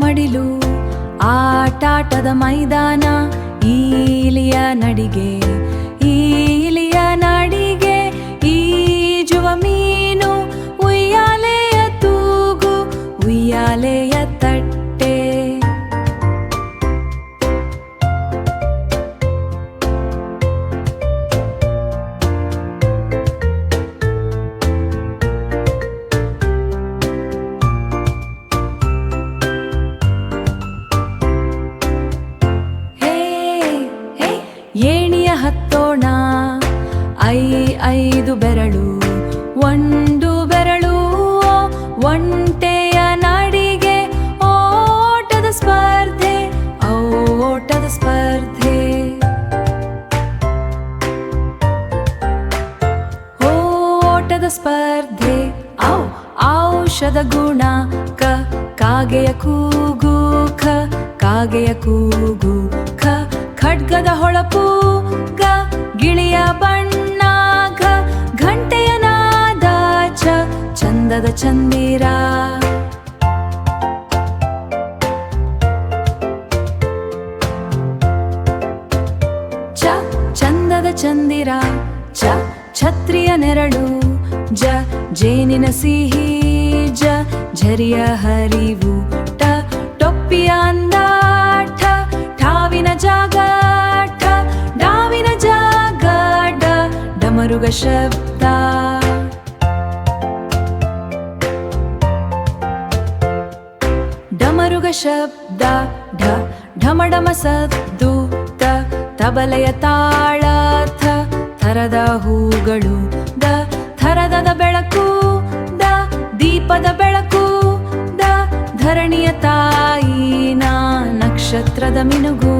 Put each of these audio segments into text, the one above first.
ಮಡಿಲು ಆಟಾಟದ ಮೈದಾನ, ಈಲಿಯ ನಡಿಗೆ ಈಲಿಯ ನಡಿಗೆ, ಈಜುವ ಮೀನು ಉಯ್ಯಾಲೆಯ ತೂಗು ಉಯ್ಯಾಲೆಯ ತಟ್ಟೆ. ಏಣಿಯ ಹತ್ತೋಣ ಐದು ಬೆರಳು, ಒಂದು ಬೆರಳು ಒಂಟೆಯ ನಡಿಗೆ, ಓಟದ ಸ್ಪರ್ಧೆ ಓಟದ ಸ್ಪರ್ಧೆ. ಓಟದ ಸ್ಪರ್ಧೆ ಔಷಧ ಗುಣ, ಕಾಗೆಯ ಕೂಗು ಕಾಗೆಯ ಕೂಗು, ಖಡ್ಗದ ಹೊಳಪು ಗಿಳಿಯ ಬಣ್ಣ, ಘಂಟೆಯ ನಾದ ಚಂದದ ಚಂದಿರ. ಚಂದದ ಚಂದಿರ, ಛತ್ರಿಯ ನೆರಳು, ಜೇನಿನ ಸಿಹಿ ಝರಿಯ ಹರಿವು, ಟೊಪ್ಪಿಯ ಅಂದ ಠಾವಿನ ಜಾಗ ಡಾವಿನ ಜಾಗ, ಡಮರುಗ ಶಬ್ದ. ಡಮರುಗ ಶಬ್ದ ಢಮಢಮ ಸದ್ದು, ತಬಲೆಯ ತಾಳ ಥರದ ಹೂಗಳು, ಥರದದ ಬೆಳಕು ದೀಪದ ಬೆಳಕು, ಧರಣಿಯ ತಾಯಿನ ನಕ್ಷತ್ರದ ಮಿನುಗು.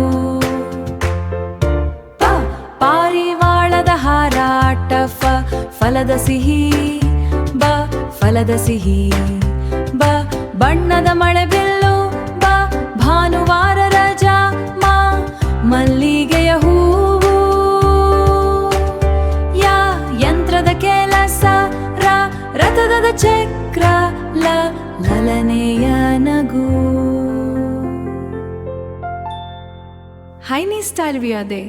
ಪಾರಿವಾಳದ ಹಾರಾಟ ಫಲದ ಸಿಹಿ ಫಲದ ಸಿಹಿ, ಬಣ್ಣದ ಮಳೆ ಬಿಲ್ಲು ಭಾನುವಾರ ರಜಾ, ಮಲ್ಲಿಗೆಯ ಹೂವು, ಯಂತ್ರದ ಕೆಲಸ ರಥದ ಚಕ್ರ, ಲಲನೆಯ ನಗು. Heini Style vi det.